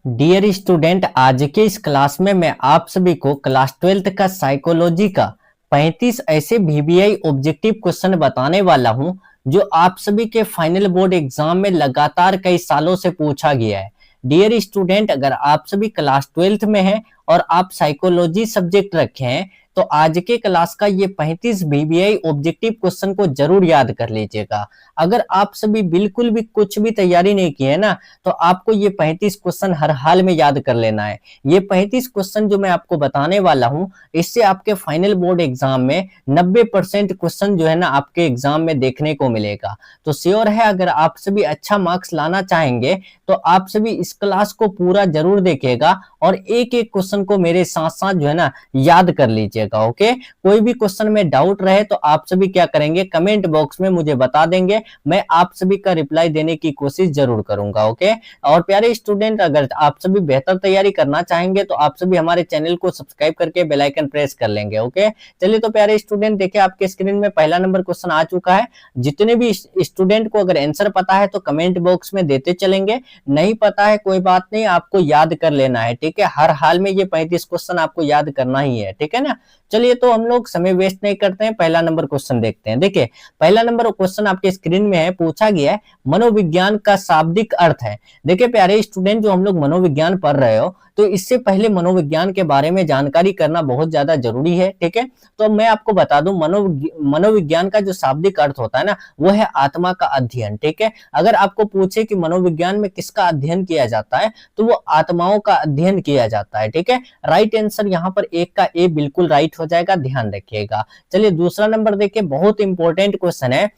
Dear student, आज के इस क्लास में मैं आप सभी को क्लास 12th का साइकोलॉजी का 35 ऐसे वीबीआई ऑब्जेक्टिव क्वेश्चन बताने वाला हूं जो आप सभी के फाइनल बोर्ड एग्जाम में लगातार कई सालों से पूछा गया है। डियर स्टूडेंट, अगर आप सभी क्लास 12th में हैं और आप साइकोलॉजी सब्जेक्ट रखे हैं तो आज के क्लास का ये 35 वीबीआई ऑब्जेक्टिव क्वेश्चन को जरूर याद कर लीजिएगा। अगर आप सभी बिल्कुल भी कुछ भी तैयारी नहीं की है ना, तो आपको ये 35 क्वेश्चन हर हाल में याद कर लेना है। ये 35 क्वेश्चन जो मैं आपको बताने वाला हूं, इससे आपके फाइनल बोर्ड एग्जाम में 90% क्वेश्चन जो है ना आपके एग्जाम में देखने को मिलेगा। तो श्योर है, अगर आप सभी अच्छा मार्क्स लाना चाहेंगे तो आप सभी इस क्लास को पूरा जरूर देखिएगा और एक एक क्वेश्चन को मेरे साथ साथ जो है ना याद कर लीजिएगा। ओके, कोई भी क्वेश्चन में डाउट रहे तो आप सभी क्या करेंगे, कमेंट बॉक्स में मुझे बता देंगे, मैं आप सभी का रिप्लाई देने की कोशिश जरूर करूंगा। ओके, और प्यारे स्टूडेंट, अगर आप सभी बेहतर तैयारी करना चाहेंगे तो आप सभी हमारे चैनल को सब्सक्राइब करके बेल आइकन प्रेस कर लेंगे। ओके, चलिए तो प्यारे स्टूडेंट, देखिए आपके स्क्रीन में पहला नंबर क्वेश्चन आ चुका है। जितने भी स्टूडेंट को अगर आंसर पता है तो कमेंट बॉक्स में देते चलेंगे, नहीं पता है कोई बात नहीं, आपको याद कर लेना है। ठीक है, हर हाल में ये 35 क्वेश्चन आपको याद करना ही है। ठीक है ना, चलिए तो हम लोग समय वेस्ट नहीं करते हैं, पहला नंबर क्वेश्चन देखते हैं। देखिए पहला नंबर क्वेश्चन आपके स्क्रीन में है, पूछा गया है मनोविज्ञान का शाब्दिक अर्थ है। देखिए प्यारे स्टूडेंट, जो हम लोग मनोविज्ञान पढ़ रहे हो तो इससे पहले मनोविज्ञान के बारे में जानकारी करना बहुत ज्यादा जरूरी है। ठीक है, तो मैं आपको बता दूं, मनोविज्ञान का जो शाब्दिक अर्थ होता है ना, वो है आत्मा का अध्ययन। ठीक है, अगर आपको पूछे कि मनोविज्ञान में किसका अध्ययन किया जाता है तो वो आत्माओं का अध्ययन किया जाता है। ठीक है, राइट आंसर यहाँ पर एक का ए बिल्कुल राइट हो जाएगा, ध्यान रखिएगा। चलिए दूसरा नंबर देखिए, बहुत इंपॉर्टेंट क्वेश्चन है,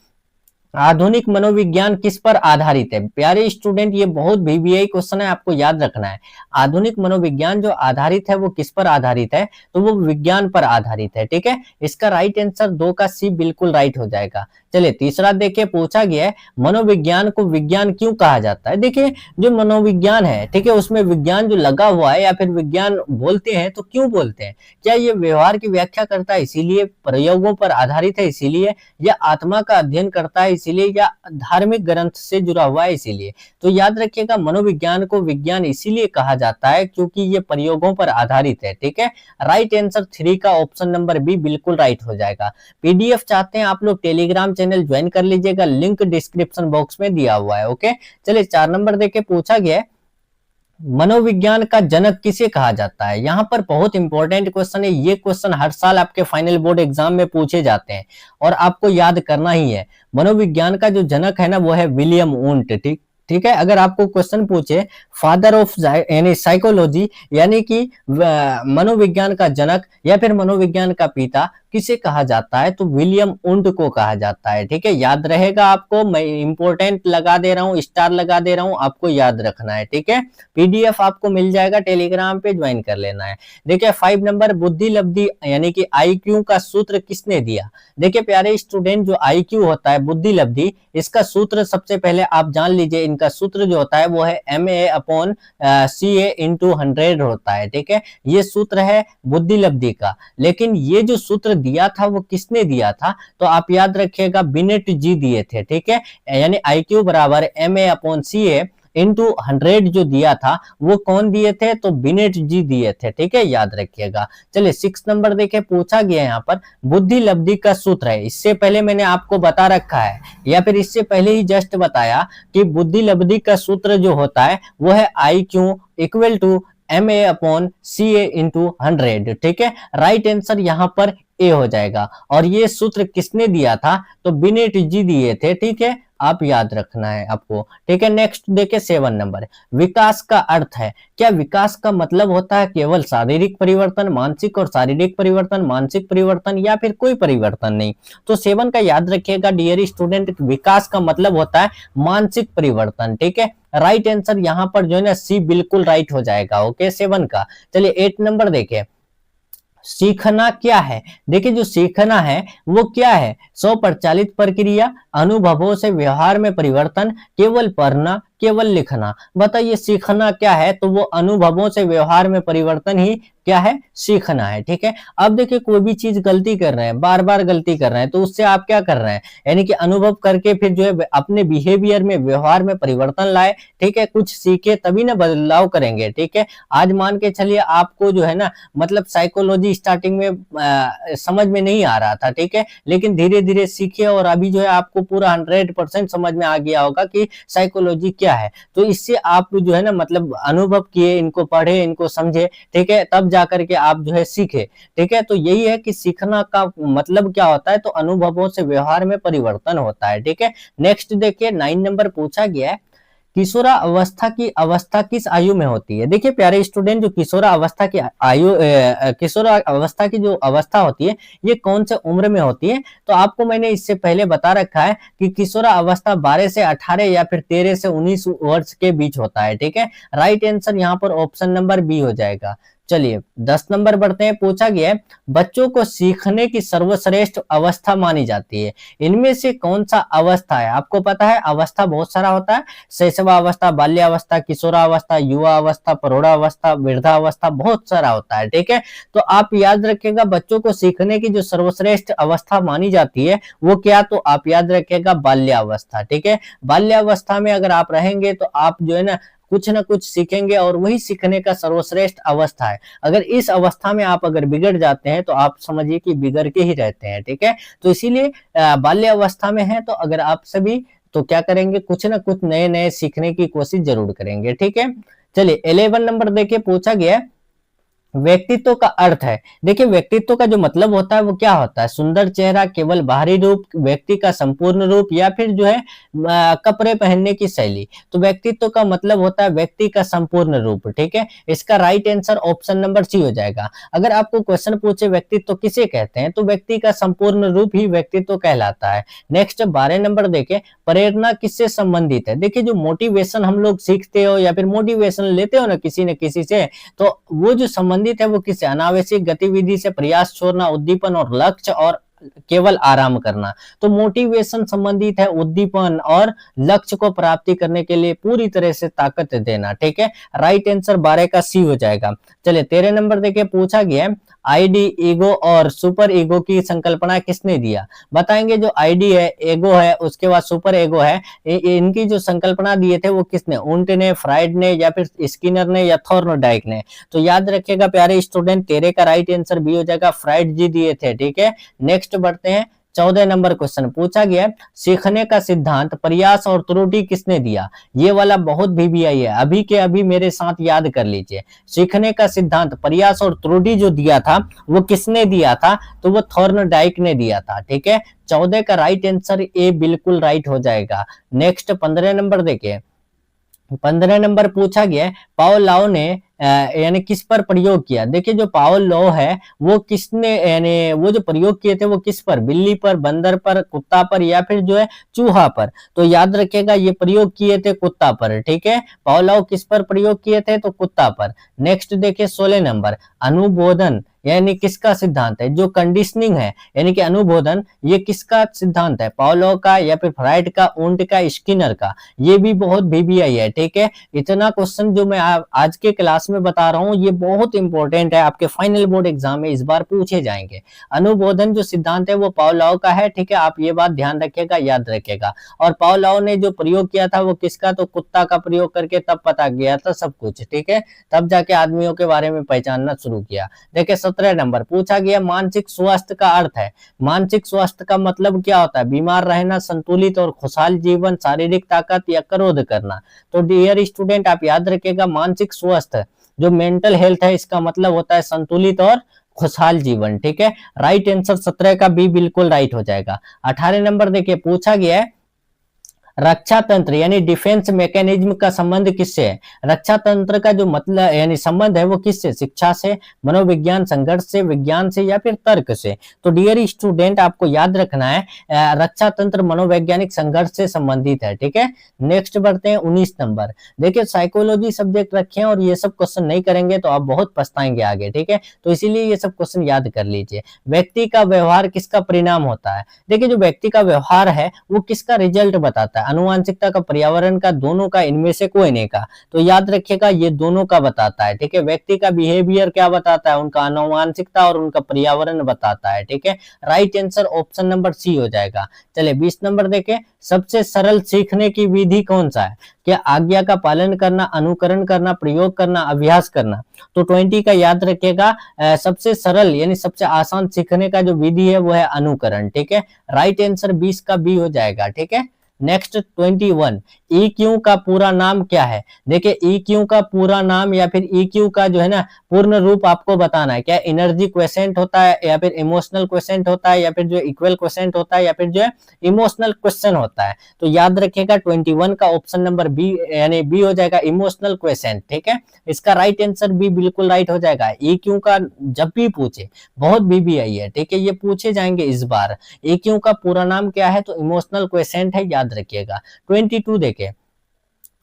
आधुनिक मनोविज्ञान किस पर आधारित है। प्यारे स्टूडेंट, ये बहुत वीवीआई क्वेश्चन है, आपको याद रखना है। आधुनिक मनोविज्ञान जो आधारित है वो किस पर आधारित है, तो वो विज्ञान पर आधारित है। ठीक है, इसका राइट आंसर 2 का सी बिल्कुल राइट हो जाएगा। चलिए तीसरा देखिए, पूछा गया है मनोविज्ञान को विज्ञान क्यों कहा जाता है। देखिए जो मनोविज्ञान है, ठीक है, उसमें विज्ञान जो लगा हुआ है या फिर विज्ञान बोलते हैं तो क्यों बोलते हैं, क्या ये व्यवहार की व्याख्या करता है इसीलिए, प्रयोगों पर आधारित है इसीलिए, या आत्मा का अध्ययन करता है इसीलिए, या धार्मिक ग्रंथ से जुड़ा हुआ है इसीलिए। तो याद रखिएगा, मनोविज्ञान को विज्ञान इसीलिए कहा जाता है क्योंकि ये प्रयोगों पर आधारित है। ठीक है, राइट आंसर 3 का ऑप्शन नंबर बी बिल्कुल राइट हो जाएगा। पीडीएफ चाहते हैं आप लोग, टेलीग्राम चैनल ज्वाइन कर लीजिएगा, लिंक डिस्क्रिप्शन बॉक्स में दिया हुआ है। ओके, चलिए 4 नंबर देके पूछा गया है मनोविज्ञान का जनक किसे कहा जाता है। यहाँ पर बहुत इंपॉर्टेंट क्वेश्चन है, ये क्वेश्चन हर साल आपके फाइनल बोर्ड एग्जाम में पूछे जाते हैं और आपको याद करना ही है। मनोविज्ञान का जो जनक है ना वो है विलियम वुंट। ठीक ठीक है, अगर आपको क्वेश्चन पूछे फादर ऑफ यानी साइकोलॉजी, यानी कि मनोविज्ञान का जनक या फिर मनोविज्ञान का पिता किसे कहा जाता है, तो विलियम वुंट को कहा जाता है। ठीक है, याद रहेगा आपको, मैं इंपॉर्टेंट लगा दे रहा हूँ, स्टार लगा दे रहा हूँ, आपको याद रखना है। ठीक है, पीडीएफ आपको मिल जाएगा, टेलीग्राम पे ज्वाइन कर लेना है। देखिए 5 नंबर, बुद्धि लब्धि यानी कि आईक्यू का सूत्र किसने दिया। देखिए प्यारे स्टूडेंट, जो आईक्यू होता है बुद्धि लब्धि, इसका सूत्र सबसे पहले आप जान लीजिए, इनका सूत्र जो होता है वो है MA/CA × 100 होता है। ठीक है, ये सूत्र है बुद्धि लब्धि का, लेकिन ये जो सूत्र दिया था वो किसने दिया था, तो आप याद रखिएगा बिनेट जी दिए थे। ठीक है, यानी IQ बराबर MA/CA × 100 जो दिया था वो कौन दिए थे, तो बिनेट जी दिए थे। ठीक है, याद रखिएगा। चलिए 6 नंबर देखे, पूछा गया यहाँ पर बुद्धि लब्धि का सूत्र है, इससे पहले मैंने आपको बता रखा है या फिर इससे पहले ही जस्ट बताया कि बुद्धि लब्धि का सूत्र जो होता है वो है IQ = MA/CA × 100। ठीक है, राइट आंसर यहाँ पर ए हो जाएगा। और ये सूत्र किसने दिया था, तो बिनेट जी दिए थे। ठीक है, आप याद रखना है आपको। ठीक है, नेक्स्ट देखे 7 नंबर, विकास का अर्थ है। क्या विकास का मतलब होता है केवल शारीरिक परिवर्तन, मानसिक और शारीरिक परिवर्तन, मानसिक परिवर्तन, या फिर कोई परिवर्तन नहीं। तो 7 का याद रखिएगा डियर स्टूडेंट, विकास का मतलब होता है मानसिक परिवर्तन। ठीक है, राइट आंसर यहाँ पर जो है ना सी बिल्कुल राइट हो जाएगा। ओके 7 का। चलिए 8 नंबर देखे, सीखना क्या है। देखिए जो सीखना है वो क्या है, स्वप्रचालित प्रक्रिया, अनुभवों से व्यवहार में परिवर्तन, केवल पढ़ना, केवल लिखना। बताइए सीखना क्या है? तो वो अनुभवों से व्यवहार में परिवर्तन ही क्या है? सीखना है। ठीक है। अब देखिए कोई भी चीज गलती कर रहे हैं, बार बार गलती कर रहे हैं, तो उससे आप क्या कर रहे हैं? यानी कि अनुभव करके फिर जो है अपने बिहेवियर में, व्यवहार में परिवर्तन लाए। ठीक है। कुछ सीखे तभी ना बदलाव करेंगे। ठीक है। आज मान के चलिए आपको जो है ना मतलब साइकोलॉजी स्टार्टिंग में समझ में नहीं आ रहा था। ठीक है। लेकिन धीरे धीरे सीखे और अभी जो है आपको पूरा 100% समझ में आ गया होगा कि साइकोलॉजी क्या है। तो इससे आप जो है ना मतलब अनुभव किए, इनको पढ़े, इनको समझे। ठीक है। तब जाकर के आप जो है सीखे। ठीक है। तो यही है कि सीखना का मतलब क्या होता है? तो अनुभवों से व्यवहार में परिवर्तन होता है। ठीक है। नेक्स्ट देखिए 9 नंबर पूछा गया है, किशोरा अवस्था की अवस्था किस आयु में होती है? देखिए प्यारे स्टूडेंट, जो किशोरा अवस्था की आयु किशोरा अवस्था की जो अवस्था होती है, ये कौन से उम्र में होती है? तो आपको मैंने इससे पहले बता रखा है कि किशोरा अवस्था 12 से 18 या फिर 13 से 19 वर्ष के बीच होता है। ठीक है। राइट आंसर यहाँ पर ऑप्शन नंबर बी हो जाएगा। चलिए 10 नंबर बढ़ते हैं। पूछा गया है, बच्चों को सीखने की सर्वश्रेष्ठ अवस्था मानी जाती है, इनमें से कौन सा अवस्था है? आपको पता है अवस्था बहुत सारा होता है, शैशवावस्था, बाल्यावस्था, किशोरावस्था, युवावस्था, प्रौढ़ावस्था, वृद्धावस्था, बहुत सारा होता है। ठीक है। तो आप याद रखिएगा बच्चों को सीखने की जो सर्वश्रेष्ठ अवस्था मानी जाती है वो क्या? तो आप याद रखिएगा बाल्यावस्था। ठीक है। बाल्यावस्था में अगर आप रहेंगे तो आप जो है ना कुछ ना कुछ सीखेंगे और वही सीखने का सर्वश्रेष्ठ अवस्था है। अगर इस अवस्था में आप अगर बिगड़ जाते हैं तो आप समझिए कि बिगड़ के ही रहते हैं। ठीक है। तो इसीलिए बाल्य अवस्था में है तो अगर आप सभी तो क्या करेंगे? कुछ ना कुछ नए नए सीखने की कोशिश जरूर करेंगे। ठीक है। चलिए 11 नंबर देखिए पूछा गया है, व्यक्तित्व का अर्थ है। देखिए व्यक्तित्व का जो मतलब होता है वो क्या होता है? सुंदर चेहरा, केवल बाहरी रूप, व्यक्ति का संपूर्ण रूप, या फिर जो है कपड़े पहनने की शैली। तो व्यक्तित्व का मतलब होता है व्यक्ति का संपूर्ण रूप। ठीक है। इसका right answer option number C हो जाएगा। अगर आपको क्वेश्चन पूछे व्यक्तित्व किसे कहते हैं, तो व्यक्ति का संपूर्ण रूप ही व्यक्तित्व कहलाता है। नेक्स्ट 12 नंबर देखे, प्रेरणा किससे संबंधित है? देखिए जो मोटिवेशन हम लोग सीखते हो या फिर मोटिवेशन लेते हो ना किसी न किसी से, तो वो जो संबंधित है वो किससे? अनावश्यक गतिविधि से, प्रयास छोड़ना, उद्दीपन और लक्ष्य, और केवल आराम करना। तो मोटिवेशन संबंधित है उद्दीपन और लक्ष्य को प्राप्ति करने के लिए पूरी तरह से ताकत देना। ठीक है। राइट आंसर 12 का सी हो जाएगा। चलिए 13 नंबर देखिए पूछा गया है, आईडी, ईगो और सुपर ईगो की संकल्पना किसने दिया? बताएंगे जो आईडी है, ईगो है, उसके बाद सुपर ईगो है, इनकी जो संकल्पना दिए थे वो किसने? उंट ने, फ्राइड ने, या फिर स्किनर ने, या थॉर्नडाइक ने? तो याद रखिएगा प्यारे स्टूडेंट 13 का राइट आंसर बी हो जाएगा, फ्राइड जी दिए थे। ठीक है। नेक्स्ट बढ़ते हैं 14 नंबर क्वेश्चन पूछा गया, सीखने का सिद्धांत प्रयास और त्रुटि किसने दिया? ये वाला बहुत VBI है, अभी के अभी मेरे साथ याद कर लीजिए। सीखने का सिद्धांत प्रयास और त्रुटि जो दिया था वो किसने दिया था? तो वो थॉर्नडाइक ने दिया था। ठीक है। 14 का राइट आंसर ए बिल्कुल राइट हो जाएगा। नेक्स्ट 15 नंबर देखिए, 15 नंबर पूछा गया, पाओ लाओ ने यानी किस पर प्रयोग किया? देखिए जो पाओ लॉ है वो किसने यानी वो जो प्रयोग किए थे वो किस पर? बिल्ली पर, बंदर पर, कुत्ता पर, या फिर जो है चूहा पर? तो याद रखिएगा ये प्रयोग किए थे कुत्ता पर। ठीक है। पाओ लाओ किस पर प्रयोग किए थे? तो कुत्ता पर। नेक्स्ट देखिए 16 नंबर, अनुबोधन यानी किसका सिद्धांत है? जो कंडीशनिंग है यानी कि अनुबोधन, ये किसका सिद्धांत है? पाओलो का, या फिर फ्राइड का, उंट का, स्किनर का? ये भी बहुत VBI है। ठीक है। इतना क्वेश्चन जो मैं आज के क्लास में बता रहा हूँ ये बहुत इंपॉर्टेंट है, आपके फाइनल बोर्ड एग्जाम में इस बार पूछे जाएंगे। अनुबोधन जो सिद्धांत है वो पाओलो का है। ठीक है। आप ये बात ध्यान रखिएगा, याद रखिएगा। और पाओलो ने जो प्रयोग किया था वो किसका? तो कुत्ता का प्रयोग करके तब पता गया था सब कुछ। ठीक है। तब जाके आदमियों के बारे में पहचानना शुरू किया। देखिए 17 नंबर पूछा गया, मानसिक स्वास्थ्य का अर्थ है। मानसिक स्वास्थ्य का मतलब क्या होता है? बीमार रहना, संतुलित और खुशहाल जीवन, शारीरिक ताकत, या क्रोध करना? तो डियर स्टूडेंट आप याद रखिएगा मानसिक स्वास्थ्य जो मेंटल हेल्थ है इसका मतलब होता है संतुलित और खुशहाल जीवन। ठीक है। राइट आंसर 17 का बी बिल्कुल राइट हो जाएगा। 18 नंबर देखिए पूछा गया है, रक्षा तंत्र यानी डिफेंस मैकेनिज्म का संबंध किससे है? रक्षा तंत्र का जो मतलब यानी संबंध है वो किससे? शिक्षा से, मनोविज्ञान, संघर्ष से, विज्ञान से, या फिर तर्क से? तो डियर स्टूडेंट आपको याद रखना है रक्षा तंत्र मनोवैज्ञानिक संघर्ष से संबंधित है। ठीक है। नेक्स्ट बढ़ते हैं 19 नंबर। देखिए साइकोलॉजी सब्जेक्ट रखे हैं और ये सब क्वेश्चन नहीं करेंगे तो आप बहुत पछताएंगे आगे। ठीक है। तो इसीलिए ये सब क्वेश्चन याद कर लीजिए। व्यक्ति का व्यवहार किसका परिणाम होता है? देखिए जो व्यक्ति का व्यवहार है वो किसका रिजल्ट बताता है? आनुवांशिकता का, पर्यावरण का, दोनों का, इनमें से कोई नहीं का। तो याद रखिएगा ये दोनों का बताता है, ठीक है। व्यक्ति का बिहेवियर क्या बताता है, उनका आनुवांशिकता और उनका पर्यावरण बताता है, ठीक है। Right answer option number C हो जाएगा। चलिए 20 नंबर देखें, सबसे सरल सीखने की विधि कौन सा है? क्या आज्ञा का पालन करना, अनुकरण करना, प्रयोग करना, अभ्यास करना? तो 20 का याद रखिएगा, सबसे सरल यानी सबसे आसान सीखने का जो विधि है वो है अनुकरण, ठीक है। राइट आंसर 20 का बी हो जाएगा, ठीक है। नेक्स्ट 21, EQ का पूरा नाम क्या है? देखिए EQ का पूरा नाम या फिर EQ का जो है ना पूर्ण रूप आपको बताना है। क्या एनर्जी क्वेसेंट होता है, या फिर इमोशनल क्वेसेंट होता है, या फिर जो इक्वल क्वेसेंट होता है, या फिर जो है इमोशनल क्वेश्चन होता है? तो याद रखिएगा 21 का ऑप्शन नंबर बी यानी बी हो जाएगा, इमोशनल क्वेसेंट, ठीक है। इसका राइट आंसर बी बिल्कुल राइट हो जाएगा। EQ का जब भी पूछे, बहुत BBI है, ठीक है, ये पूछे जाएंगे इस बार। EQ का पूरा नाम क्या है? तो इमोशनल क्वेसेंट है, याद रखिएगा। 22 देखें,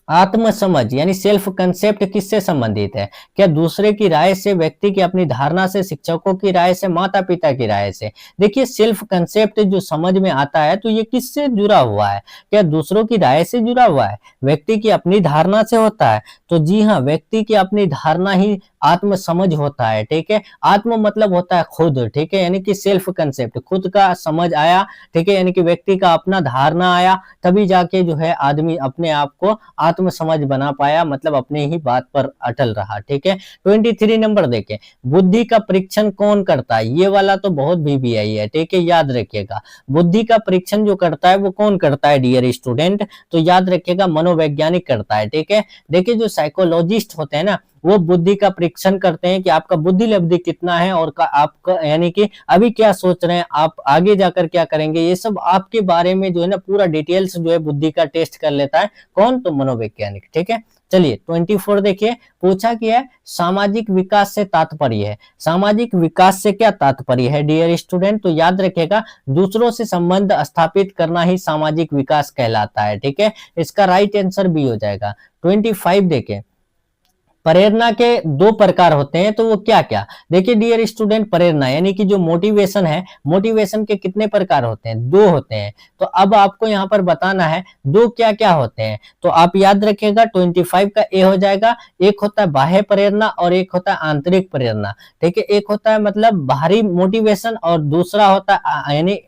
आत्म समझ यानी सेल्फ कंसेप्ट किससे संबंधित है? क्या दूसरे की राय से, व्यक्ति की अपनी धारणा से, शिक्षकों की राय से, माता पिता की राय से? देखिए सेल्फ कंसेप्ट जो समझ में आता है तो ये किससे जुड़ा हुआ है? क्या दूसरों की राय से जुड़ा हुआ है, व्यक्ति की अपनी धारणा से होता है? तो जी हाँ, व्यक्ति की अपनी धारणा ही आत्म समझ होता है, ठीक है। आत्म मतलब होता है खुद, ठीक है, यानी कि सेल्फ कंसेप्ट, खुद का समझ आया, ठीक है, यानी कि व्यक्ति का अपना धारणा आया, तभी जाके जो है आदमी अपने आप को आत्म समझ बना पाया, मतलब अपने ही बात पर अटल रहा, ठीक है। 23 नंबर देखें, बुद्धि का परीक्षण कौन करता है? ये वाला तो बहुत BBI है, ठीक है, याद रखिएगा। बुद्धि का परीक्षण जो करता है वो कौन करता है डियर स्टूडेंट? तो याद रखिएगा मनोवैज्ञानिक करता है, ठीक है। देखिए जो साइकोलॉजिस्ट होते हैं ना वो बुद्धि का परीक्षण करते हैं कि आपका बुद्धि लब्धि कितना है और आपका यानी कि अभी क्या सोच रहे हैं, आप आगे जाकर क्या करेंगे, ये सब आपके बारे में जो है ना पूरा डिटेल्स जो है बुद्धि का टेस्ट कर लेता है। कौन? तो मनोवैज्ञानिक, ठीक है। चलिए 24 देखिए, पूछा गया है सामाजिक विकास से तात्पर्य है। सामाजिक विकास से क्या तात्पर्य है डियर स्टूडेंट? तो याद रखिएगा दूसरों से संबंध स्थापित करना ही सामाजिक विकास कहलाता है, ठीक है। इसका राइट आंसर बी हो जाएगा। 25 देखें, प्रेरणा के दो प्रकार होते हैं, तो वो क्या क्या? देखिए डियर स्टूडेंट, प्रेरणा यानी कि जो मोटिवेशन है, मोटिवेशन के कितने प्रकार होते हैं? दो होते हैं। तो अब आपको यहाँ पर बताना है दो क्या क्या होते हैं। तो आप याद रखिएगा 25 का ए हो जाएगा। एक होता है बाह्य प्रेरणा और एक होता है आंतरिक प्रेरणा, ठीक है। एक होता है मतलब बाहरी मोटिवेशन और दूसरा होता है यानी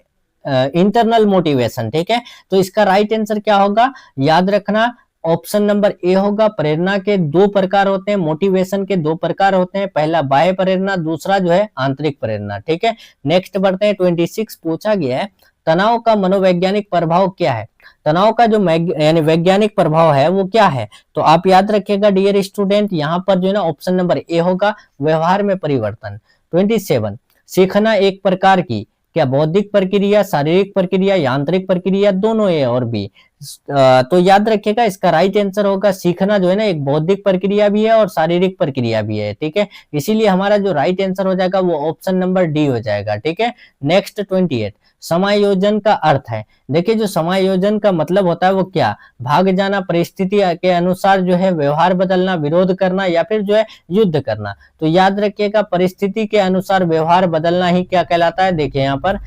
इंटरनल मोटिवेशन, ठीक है। तो इसका राइट आंसर क्या होगा? याद रखना ऑप्शन नंबर ए होगा। प्रेरणा के दो प्रकार होते हैं, मोटिवेशन के दो प्रकार होते हैं, पहला बाह्य प्रेरणा, दूसरा जो है आंतरिक प्रेरणा, ठीक है। नेक्स्ट बढ़ते हैं 26, पूछा गया है तनाव का मनोवैज्ञानिक प्रभाव क्या है? तनाव का जो यानी वैज्ञानिक प्रभाव है वो क्या है? तो आप याद रखिएगा डियर स्टूडेंट, यहाँ पर जो है ना ऑप्शन नंबर ए होगा, व्यवहार में परिवर्तन। 27, सीखना एक प्रकार की क्या बौद्धिक प्रक्रिया, शारीरिक प्रक्रिया, यांत्रिक प्रक्रिया, दोनों ए और बी? तो याद रखिएगा इसका राइट आंसर होगा सीखना जो है ना एक बौद्धिक प्रक्रिया भी है और शारीरिक प्रक्रिया भी है, ठीक है। इसीलिए हमारा जो राइट आंसर हो जाएगा वो ऑप्शन नंबर डी हो जाएगा, ठीक है। नेक्स्ट 28, समायोजन का अर्थ है। देखिए जो समायोजन का मतलब होता है वो क्या? भाग जाना, परिस्थिति के अनुसार जो है व्यवहार बदलना, विरोध करना या फिर जो है युद्ध करना। तो याद रखिएगा परिस्थिति के अनुसार व्यवहार बदलना ही क्या कहलाता है? देखिए यहाँ पर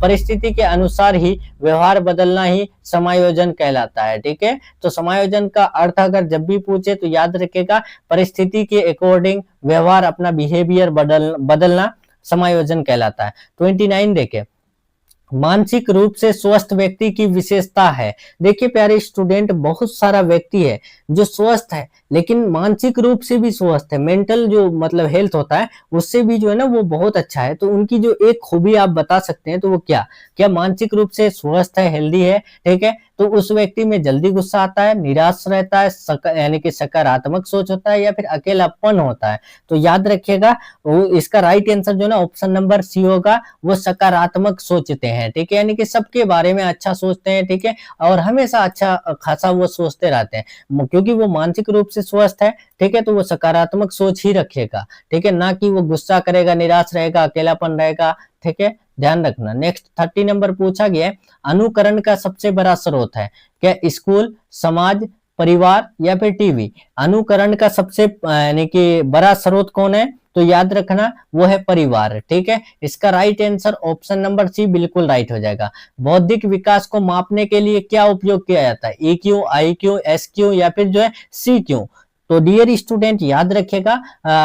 परिस्थिति के अनुसार ही व्यवहार बदलना ही समायोजन कहलाता है, ठीक है। तो समायोजन का अर्थ अगर जब भी पूछे तो याद रखिएगा परिस्थिति के अकॉर्डिंग व्यवहार, अपना बिहेवियर बदलना समायोजन कहलाता है। 29 देखें, मानसिक रूप से स्वस्थ व्यक्ति की विशेषता है। देखिए प्यारे स्टूडेंट, बहुत सारा व्यक्ति है जो स्वस्थ है लेकिन मानसिक रूप से भी स्वस्थ है, मेंटल जो मतलब हेल्थ होता है उससे भी जो है ना वो बहुत अच्छा है। तो उनकी जो एक खूबी आप बता सकते हैं तो वो क्या? क्या मानसिक रूप से स्वस्थ है, हेल्दी है, ठीक है। तो उस व्यक्ति में जल्दी गुस्सा आता है, निराश रहता है, यानी कि सकारात्मक सोच होता है या फिर अकेलापन होता है। तो याद रखिएगा वो इसका राइट आंसर जो ना ऑप्शन नंबर सी होगा, वो सकारात्मक सोचते हैं, ठीक है, यानी कि सबके बारे में अच्छा सोचते हैं, ठीक है, और हमेशा अच्छा खासा वो सोचते रहते हैं क्योंकि वो मानसिक रूप से स्वस्थ है, ठीक है। तो वो सकारात्मक सोच ही रखेगा, ठीक है, ना कि वो गुस्सा करेगा, निराश रहेगा, अकेलापन रहेगा, ठीक है, ध्यान रखना। नेक्स्ट 30 नंबर पूछा गया है, अनुकरण का सबसे बड़ा स्रोत है क्या? स्कूल, समाज, परिवार या फिर टीवी? अनुकरण का सबसे यानी कि बड़ा स्रोत कौन है? तो याद रखना वो है परिवार। ठीक है, इसका right answer option number C बिल्कुल राइट हो जाएगा। बौद्धिक विकास को मापने के लिए क्या उपयोग किया जाता है? EQ, IQ, SQ या फिर जो है CQ? तो डियर स्टूडेंट याद रखिएगा,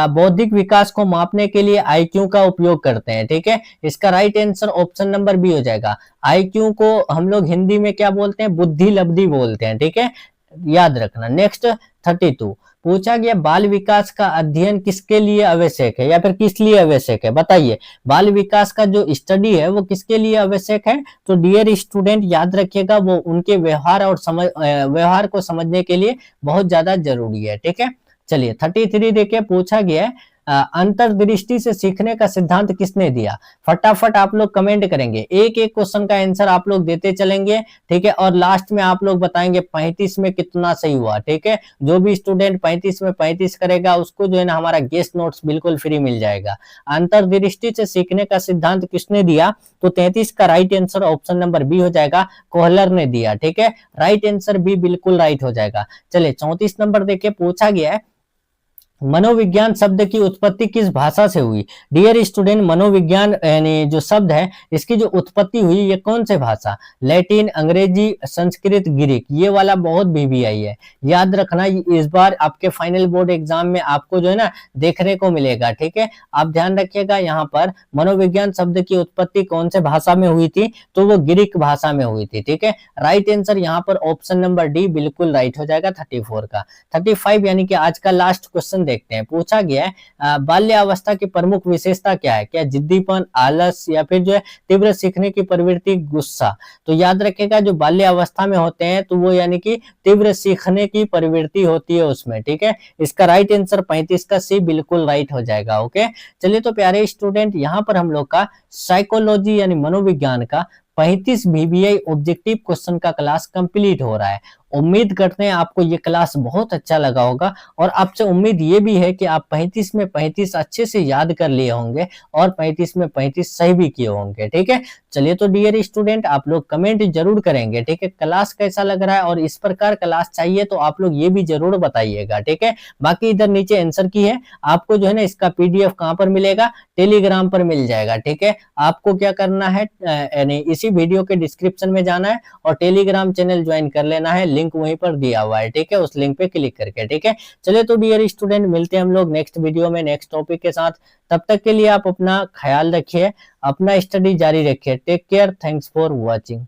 बौद्धिक विकास को मापने के लिए IQ का उपयोग करते हैं। ठीक है, इसका right answer option number B हो जाएगा। IQ को हम लोग हिंदी में क्या बोलते हैं? बुद्धि लब्धि बोलते हैं। ठीक है, याद रखना। नेक्स्ट 32 पूछा गया, बाल विकास का अध्ययन किसके लिए आवश्यक है या फिर किस लिए आवश्यक है? बताइए, बाल विकास का जो स्टडी है वो किसके लिए आवश्यक है? तो डियर स्टूडेंट याद रखिएगा, वो उनके व्यवहार और व्यवहार को समझने के लिए बहुत ज्यादा जरूरी है। ठीक है, चलिए 33 देखिए, पूछा गया है अंतर्दृष्टि से सीखने का सिद्धांत किसने दिया? फटाफट आप लोग कमेंट करेंगे, एक एक क्वेश्चन का आंसर आप लोग देते चलेंगे। ठीक है, और लास्ट में आप लोग बताएंगे 35 में कितना सही हुआ। ठीक है, जो भी स्टूडेंट 35 में 35 करेगा उसको जो है ना हमारा गेस्ट नोट्स बिल्कुल फ्री मिल जाएगा। अंतर्दृष्टि से सीखने का सिद्धांत किसने दिया? तो 33 का right answer option number B हो जाएगा, कोहलर ने दिया। ठीक है, राइट आंसर बी बिल्कुल राइट हो जाएगा। चलिए 34 नंबर देखिए, पूछा गया है मनोविज्ञान शब्द की उत्पत्ति किस भाषा से हुई? डियर स्टूडेंट, मनोविज्ञान यानी जो शब्द है इसकी जो उत्पत्ति हुई ये कौन से भाषा? लैटिन, अंग्रेजी, संस्कृत, ग्रीक? ये वाला बहुत VBI है, याद रखना। इस बार आपके फाइनल बोर्ड एग्जाम में आपको जो है ना देखने को मिलेगा। ठीक है, आप ध्यान रखिएगा, यहाँ पर मनोविज्ञान शब्द की उत्पत्ति कौन से भाषा में हुई थी? तो वो ग्रीक भाषा में हुई थी। ठीक है, राइट आंसर यहाँ पर ऑप्शन नंबर डी बिल्कुल राइट हो जाएगा 34 का। 35 यानी कि आज का लास्ट क्वेश्चन देखते हैं। पूछा गया है बाल्यावस्था की प्रमुख विशेषता क्या है? क्या जिद्दीपन, आलस या फिर जो है तीव्र सीखने की प्रवृत्ति, गुस्सा? तो याद रखिएगा, जो बाल्यावस्था में होते हैं तो वो यानी कि तीव्र सीखने की प्रवृत्ति होती है उसमें। ठीक है, इसका राइट आंसर 35 का सी बिल्कुल राइट हो जाएगा। ओके, चलिए तो प्यारे स्टूडेंट, यहाँ पर हम लोग का साइकोलॉजी यानी मनोविज्ञान का 35 VBI ऑब्जेक्टिव क्वेश्चन का क्लास कंप्लीट हो रहा है। उम्मीद करते हैं आपको ये क्लास बहुत अच्छा लगा होगा और आपसे उम्मीद ये भी है कि आप 35 में 35 अच्छे से याद कर लिए होंगे और 35 में 35 सही भी किए होंगे। ठीक है, चलिए तो डियर स्टूडेंट, आप लोग कमेंट जरूर करेंगे। ठीक है, क्लास कैसा लग रहा है और इस प्रकार क्लास चाहिए तो आप लोग ये भी जरूर बताइएगा। ठीक है, बाकी इधर नीचे आंसर की है, आपको जो है ना इसका PDF कहाँ पर मिलेगा? टेलीग्राम पर मिल जाएगा। ठीक है, आपको क्या करना है, यानी इसी वीडियो के डिस्क्रिप्शन में जाना है और टेलीग्राम चैनल ज्वाइन कर लेना है, लिंक वहीं पर दिया हुआ है। ठीक है, उस लिंक पे क्लिक करके। ठीक है, चलिए तो डियर स्टूडेंट, मिलते हैं हम लोग नेक्स्ट वीडियो में नेक्स्ट टॉपिक के साथ। तब तक के लिए आप अपना ख्याल रखिए, अपना स्टडी जारी रखिए। Take care, thanks for watching.